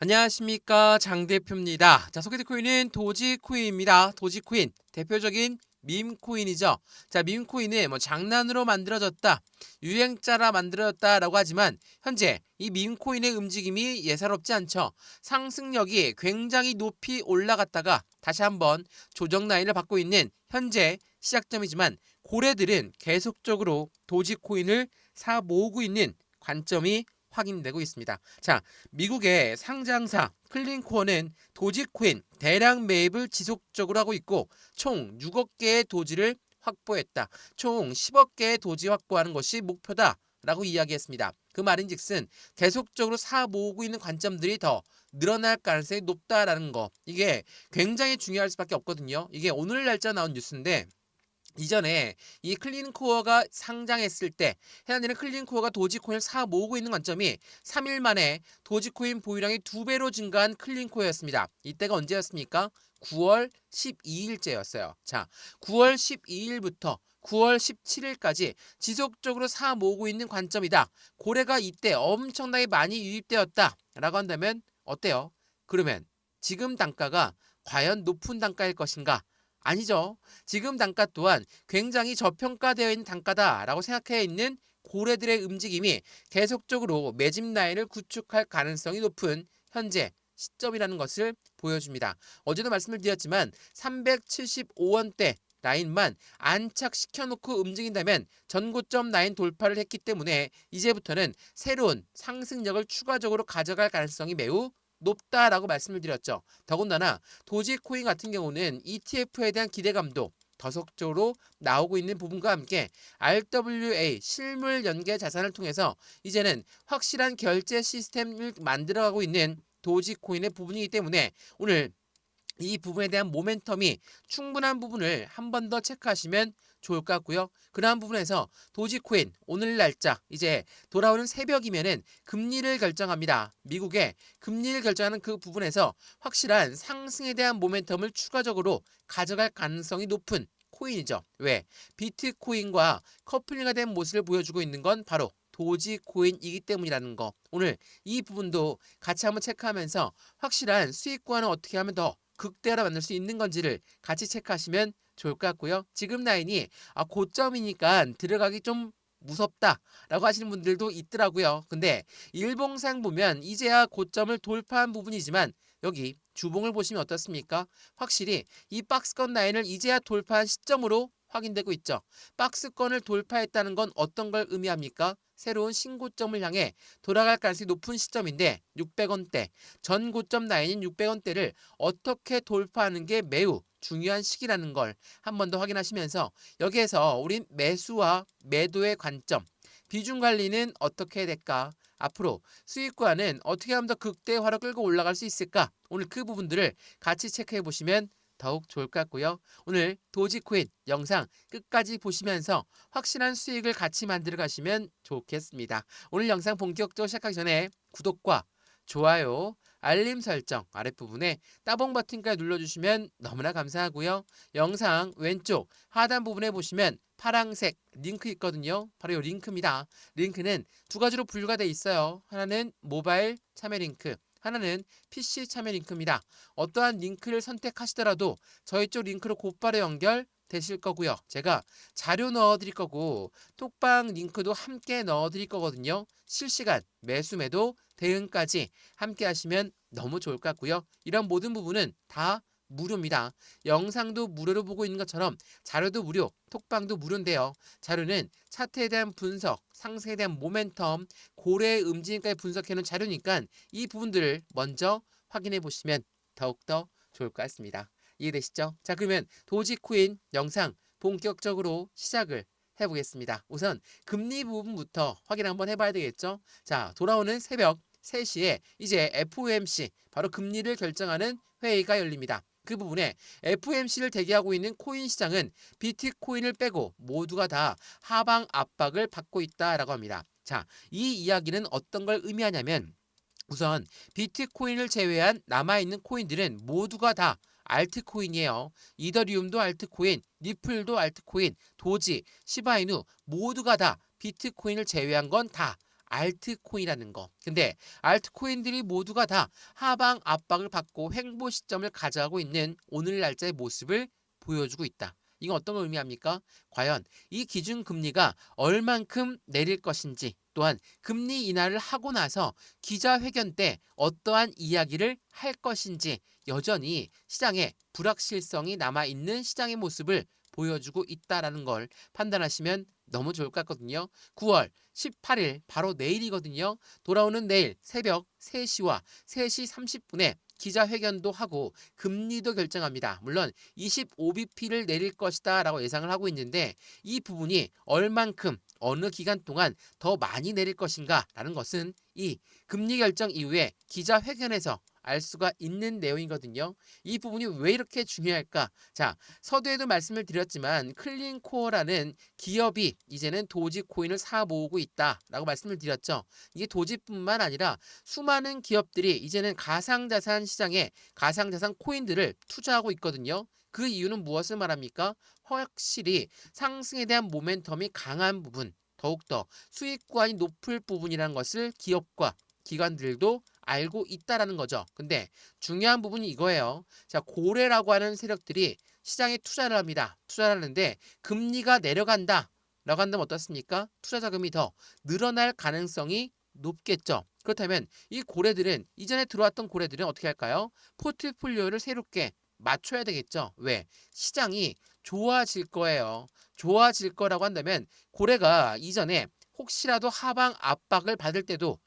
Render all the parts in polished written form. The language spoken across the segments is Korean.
안녕하십니까, 장 대표입니다. 자, 소개될 코인은 도지코인입니다. 도지코인 대표적인 밈코인이죠. 자, 밈코인은 장난으로 만들어졌다, 유행자라 만들어졌다라고 하지만 현재 이 밈코인의 움직임이 예사롭지 않죠. 상승력이 굉장히 높이 올라갔다가 다시 한번 조정 라인을 받고 있는 현재 시작점이지만 고래들은 계속적으로 도지코인을 사 모으고 있는 관점이 확인되고 있습니다. 자, 미국의 상장사 클린코어는 도지코인 대량 매입을 지속적으로 하고 있고 총 6억 개의 도지를 확보했다. 총 10억 개의 도지 확보하는 것이 목표다 라고 이야기했습니다. 그 말인즉슨 계속적으로 사 모으고 있는 관점들이 더 늘어날 가능성이 높다라는 거, 이게 굉장히 중요할 수밖에 없거든요. 이게 오늘 날짜 나온 뉴스인데 이전에 이 클린코어가 상장했을 때 해당되는 클린코어가 도지코인을 사 모으고 있는 관점이 3일 만에 도지코인 보유량이 2배로 증가한 클린코어였습니다. 이때가 언제였습니까? 9월 12일째였어요. 자, 9월 12일부터 9월 17일까지 지속적으로 사 모으고 있는 관점이다. 고래가 이때 엄청나게 많이 유입되었다 라고 한다면 어때요? 그러면 지금 단가가 과연 높은 단가일 것인가? 아니죠. 지금 단가 또한 굉장히 저평가되어 있는 단가다라고 생각해 있는 고래들의 움직임이 계속적으로 매집 라인을 구축할 가능성이 높은 현재 시점이라는 것을 보여줍니다. 어제도 말씀을 드렸지만 375원대 라인만 안착시켜놓고 움직인다면 전고점 라인 돌파를 했기 때문에 이제부터는 새로운 상승력을 추가적으로 가져갈 가능성이 매우 높다라고 말씀을 드렸죠. 더군다나 도지코인 같은 경우는 ETF에 대한 기대감도 더속적으로 나오고 있는 부분과 함께 RWA 실물 연계 자산을 통해서 이제는 확실한 결제 시스템을 만들어가고 있는 도지코인의 부분이기 때문에 오늘 이 부분에 대한 모멘텀이 충분한 부분을 한 번 더 체크하시면 좋을 것 같고요. 그러한 부분에서 도지코인 오늘 날짜 이제 돌아오는 새벽이면은 금리를 결정합니다. 미국의 금리를 결정하는 그 부분에서 확실한 상승에 대한 모멘텀을 추가적으로 가져갈 가능성이 높은 코인이죠. 왜? 비트코인과 커플링가 된 모습을 보여주고 있는 건 바로 도지코인이기 때문이라는 거. 오늘 이 부분도 같이 한번 체크하면서 확실한 수익권을 어떻게 하면 더 극대화로 만들 수 있는 건지를 같이 체크하시면 좋을 것 같고요. 지금 라인이 고점이니까 들어가기 좀 무섭다라고 하시는 분들도 있더라고요. 근데 일봉상 보면 이제야 고점을 돌파한 부분이지만 여기 주봉을 보시면 어떻습니까? 확실히 이 박스권 라인을 이제야 돌파한 시점으로 확인되고 있죠. 박스권을 돌파했다는 건 어떤 걸 의미합니까? 새로운 신고점을 향해 돌아갈 가능성이 높은 시점인데 600원대, 전 고점 라인인 600원대를 어떻게 돌파하는 게 매우 중요한 시기라는 걸 한 번 더 확인하시면서 여기에서 우린 매수와 매도의 관점, 비중 관리는 어떻게 해야 될까? 앞으로 수익과는 어떻게 하면 더 극대화로 끌고 올라갈 수 있을까? 오늘 그 부분들을 같이 체크해 보시면 더욱 좋을 것 같고요. 오늘 도지코인 영상 끝까지 보시면서 확실한 수익을 같이 만들어 가시면 좋겠습니다. 오늘 영상 본격적으로 시작하기 전에 구독과 좋아요, 알림 설정 아랫부분에 따봉 버튼까지 눌러주시면 너무나 감사하고요. 영상 왼쪽 하단 부분에 보시면 파란색 링크 있거든요. 바로 이 링크입니다. 링크는 두 가지로 분류가 되어 있어요. 하나는 모바일 참여 링크, 하나는 PC 참여 링크입니다. 어떠한 링크를 선택하시더라도 저희 쪽 링크로 곧바로 연결되실 거고요. 제가 자료 넣어드릴 거고 톡방 링크도 함께 넣어드릴 거거든요. 실시간 매수 매도 대응까지 함께 하시면 너무 좋을 것 같고요. 이런 모든 부분은 다 무료입니다. 영상도 무료로 보고 있는 것처럼 자료도 무료, 톡방도 무료인데요. 자료는 차트에 대한 분석, 상승에 대한 모멘텀, 고래의 움직임까지 분석해놓은 자료니까 이 부분들을 먼저 확인해 보시면 더욱더 좋을 것 같습니다. 이해되시죠? 자, 그러면 도지코인 영상 본격적으로 시작을 해보겠습니다. 우선 금리 부분부터 확인 한번 해봐야 되겠죠? 자, 돌아오는 새벽 3시에 이제 FOMC, 바로 금리를 결정하는 회의가 열립니다. 그 부분에 FOMC를 대기하고 있는 코인 시장은 비트코인을 빼고 모두가 다 하방 압박을 받고 있다라고 합니다. 자, 이 이야기는 어떤 걸 의미하냐면 우선 비트코인을 제외한 남아있는 코인들은 모두가 다 알트코인이에요. 이더리움도 알트코인, 리플도 알트코인, 도지, 시바이누 모두가 다 비트코인을 제외한 건 다 알트코인이라는 거. 근데 알트코인들이 모두가 다 하방 압박을 받고 횡보 시점을 가져가고 있는 오늘 날짜의 모습을 보여주고 있다. 이건 어떤 걸 의미합니까? 과연 이 기준금리가 얼만큼 내릴 것인지, 또한 금리 인하를 하고 나서 기자회견 때 어떠한 이야기를 할 것인지, 여전히 시장에 불확실성이 남아있는 시장의 모습을 보여주고 있다는 걸 판단하시면 너무 좋을 것 같거든요. 9월 18일 바로 내일이거든요. 돌아오는 내일 새벽 3시와 3시 30분에 기자회견도 하고 금리도 결정합니다. 물론 25bp를 내릴 것이다 라고 예상을 하고 있는데, 이 부분이 얼만큼 어느 기간 동안 더 많이 내릴 것인가 라는 것은 이 금리 결정 이후에 기자회견에서 알 수가 있는 내용이거든요. 이 부분이 왜 이렇게 중요할까? 자, 서두에도 말씀을 드렸지만 클린코어라는 기업이 이제는 도지코인을 사 모으고 있다라고 말씀을 드렸죠. 이게 도지뿐만 아니라 수많은 기업들이 이제는 가상자산 시장에 가상자산 코인들을 투자하고 있거든요. 그 이유는 무엇을 말합니까? 확실히 상승에 대한 모멘텀이 강한 부분, 더욱더 수익 구간이 높을 부분이라는 것을 기업과 기관들도 알고 있다라는 거죠. 근데 중요한 부분이 이거예요. 자, 고래라고 하는 세력들이 시장에 투자를 합니다. 투자를 하는데 금리가 내려간다 라고 한다면 어떻습니까? 투자 자금이 더 늘어날 가능성이 높겠죠. 그렇다면 이 고래들은, 이전에 들어왔던 고래들은 어떻게 할까요? 포트폴리오를 새롭게 맞춰야 되겠죠. 왜? 시장이 좋아질 거예요. 좋아질 거라고 한다면 고래가 이전에 혹시라도 하방 압박을 받을 때도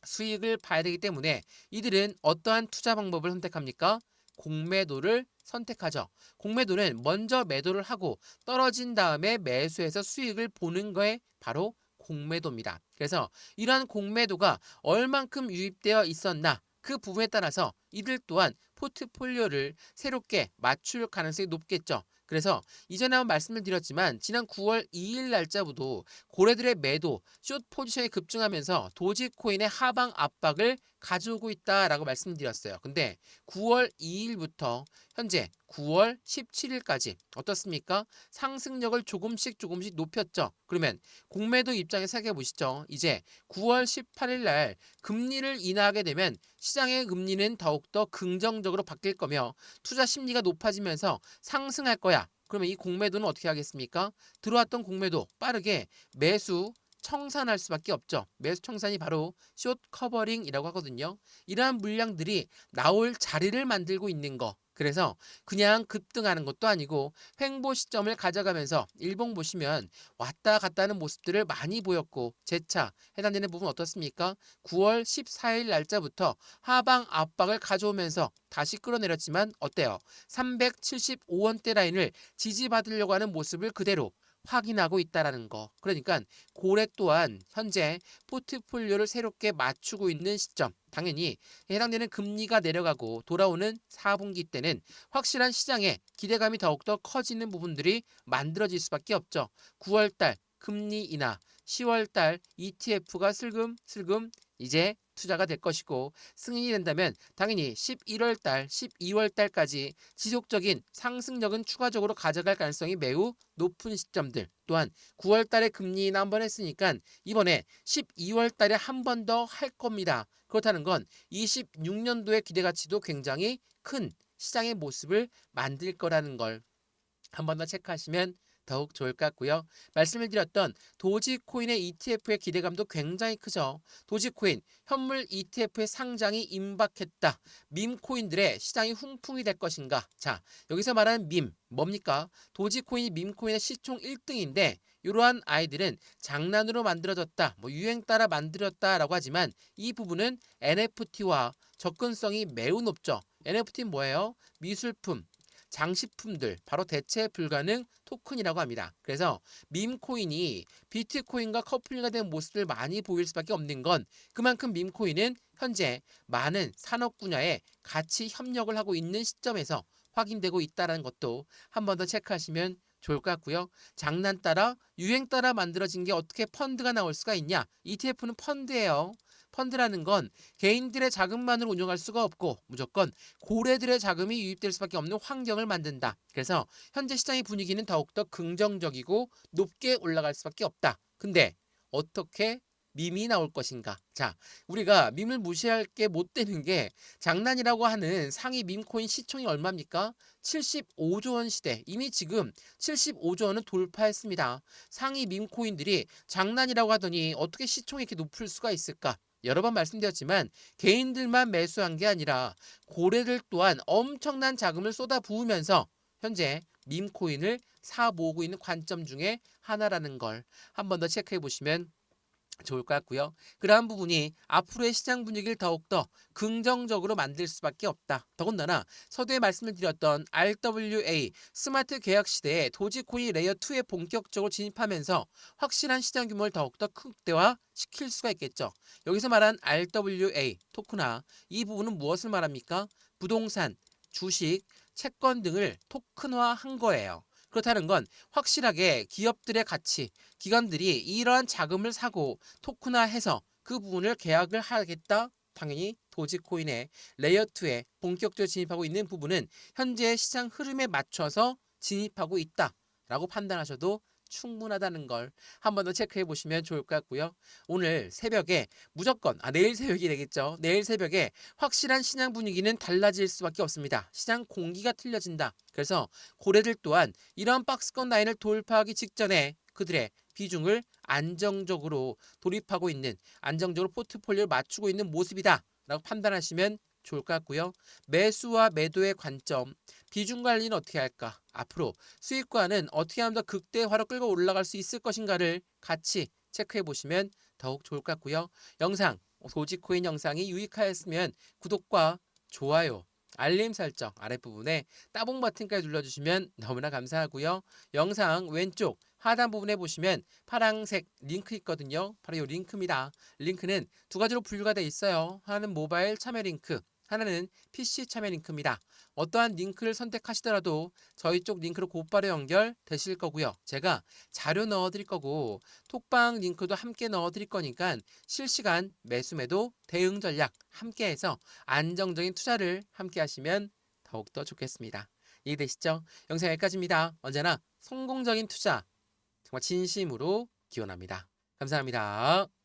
수익을 봐야 되기 때문에 이들은 어떠한 투자 방법을 선택합니까? 공매도를 선택하죠. 공매도는 먼저 매도를 하고 떨어진 다음에 매수해서 수익을 보는 거에 바로 공매도입니다. 그래서 이러한 공매도가 얼만큼 유입되어 있었나, 그 부분에 따라서 이들 또한 포트폴리오를 새롭게 맞출 가능성이 높겠죠. 그래서 이전에 한번 말씀을 드렸지만 지난 9월 2일 날짜부터 고래들의 매도, 숏 포지션이 급증하면서 도지코인의 하방 압박을 가져오고 있다라고 말씀드렸어요. 근데 9월 2일부터 현재 9월 17일까지 어떻습니까? 상승력을 조금씩 높였죠. 그러면 공매도 입장에 생각해 보시죠. 이제 9월 18일 날 금리를 인하하게 되면 시장의 금리는 더욱더 긍정적으로 바뀔 거며 투자 심리가 높아지면서 상승할 거야. 그러면 이 공매도는 어떻게 하겠습니까? 들어왔던 공매도 빠르게 매수 청산할 수밖에 없죠. 매수 청산이 바로 숏 커버링이라고 하거든요. 이러한 물량들이 나올 자리를 만들고 있는 거. 그래서 그냥 급등하는 것도 아니고 횡보 시점을 가져가면서 일봉 보시면 왔다 갔다 하는 모습들을 많이 보였고, 재차 해당되는 부분 어떻습니까? 9월 14일 날짜부터 하방 압박을 가져오면서 다시 끌어내렸지만 어때요? 375원대 라인을 지지받으려고 하는 모습을 그대로 확인하고 있다라는 거. 그러니까 고래 또한 현재 포트폴리오를 새롭게 맞추고 있는 시점. 당연히 해당되는 금리가 내려가고 돌아오는 4분기 때는 확실한 시장에 기대감이 더욱더 커지는 부분들이 만들어질 수밖에 없죠. 9월달 금리 인하, 10월달 ETF가 슬금슬금 이제 투자가 될 것이고, 승인이 된다면 당연히 11월달, 12월달까지 지속적인 상승력은 추가적으로 가져갈 가능성이 매우 높은 시점들. 또한 9월달에 금리 인하 한번 했으니까 이번에 12월달에 한 번 더 할 겁니다. 그렇다는 건 26년도의 기대가치도 굉장히 큰 시장의 모습을 만들 거라는 걸 한 번 더 체크하시면 더욱 좋을 것 같고요. 말씀을 드렸던 도지코인의 ETF의 기대감도 굉장히 크죠. 도지코인 현물 ETF의 상장이 임박했다. 밈코인들의 시장이 훈풍이 될 것인가? 자, 여기서 말하는 밈 뭡니까? 도지코인이 밈코인의 시총 1등인데 이러한 아이들은 장난으로 만들어졌다, 유행 따라 만들었다라고 하지만 이 부분은 NFT와 접근성이 매우 높죠. NFT는 뭐예요? 미술품, 장식품들, 바로 대체 불가능 토큰이라고 합니다. 그래서 밈코인이 비트코인과 커플링가 된 모습을 많이 보일 수밖에 없는 건 그만큼 밈코인은 현재 많은 산업 분야에 같이 협력을 하고 있는 시점에서 확인되고 있다는 것도 한 번 더 체크하시면 좋을 것 같고요. 장난 따라 유행 따라 만들어진 게 어떻게 펀드가 나올 수가 있냐? ETF는 펀드예요. 펀드라는 건 개인들의 자금만으로 운영할 수가 없고 무조건 고래들의 자금이 유입될 수밖에 없는 환경을 만든다. 그래서 현재 시장의 분위기는 더욱더 긍정적이고 높게 올라갈 수밖에 없다. 근데 어떻게 밈이 나올 것인가? 자, 우리가 밈을 무시할 게 못 되는 게 장난이라고 하는 상위 밈코인 시총이 얼마입니까? 75조 원 시대. 이미 지금 75조 원은 돌파했습니다. 상위 밈코인들이 장난이라고 하더니 어떻게 시총이 이렇게 높을 수가 있을까? 여러 번 말씀드렸지만 개인들만 매수한 게 아니라 고래들 또한 엄청난 자금을 쏟아 부으면서 현재 밈코인을 사 모으고 있는 관점 중에 하나라는 걸 한 번 더 체크해 보시면 좋을 것 같고요. 그러한 부분이 앞으로의 시장 분위기를 더욱더 긍정적으로 만들 수밖에 없다. 더군다나 서두에 말씀을 드렸던 RWA 스마트 계약 시대에 도지코인 레이어 2에 본격적으로 진입하면서 확실한 시장 규모를 더욱더 극대화 시킬 수가 있겠죠. 여기서 말한 RWA 토크나 이 부분은 무엇을 말합니까? 부동산, 주식, 채권 등을 토큰화한 거예요. 그렇다는 건 확실하게 기업들의 가치, 기관들이 이러한 자금을 사고 토큰화해서 그 부분을 계약을 하겠다. 당연히 도지코인의 레이어2에 본격적으로 진입하고 있는 부분은 현재 시장 흐름에 맞춰서 진입하고 있다라고 판단하셔도 충분하다는 걸 한 번 더 체크해 보시면 좋을 것 같고요. 오늘 새벽에 무조건 내일 새벽이 되겠죠. 내일 새벽에 확실한 시장 분위기는 달라질 수밖에 없습니다. 시장 공기가 틀려진다. 그래서 고래들 또한 이러한 박스권 라인을 돌파하기 직전에 그들의 비중을 안정적으로 돌입하고 있는 안정적으로 포트폴리오를 맞추고 있는 모습이다 라고 판단하시면 좋을 것 같고요. 매수와 매도의 관점, 비중 관리는 어떻게 할까? 앞으로 수익과는 어떻게 하면 더 극대화로 끌고 올라갈 수 있을 것인가를 같이 체크해 보시면 더욱 좋을 것 같고요. 영상, 도지코인 영상이 유익하였으면 구독과 좋아요, 알림 설정 아랫부분에 따봉 버튼까지 눌러주시면 너무나 감사하고요. 영상 왼쪽 하단 부분에 보시면 파란색 링크 있거든요. 바로 이 링크입니다. 링크는 두 가지로 분류가 되어 있어요. 하나는 모바일 참여 링크, 하나는 PC 참여 링크입니다. 어떠한 링크를 선택하시더라도 저희 쪽 링크로 곧바로 연결되실 거고요. 제가 자료 넣어드릴 거고 톡방 링크도 함께 넣어드릴 거니까 실시간 매수매도 대응 전략 함께해서 안정적인 투자를 함께 하시면 더욱더 좋겠습니다. 이해되시죠? 영상 여기까지입니다. 언제나 성공적인 투자 정말 진심으로 기원합니다. 감사합니다.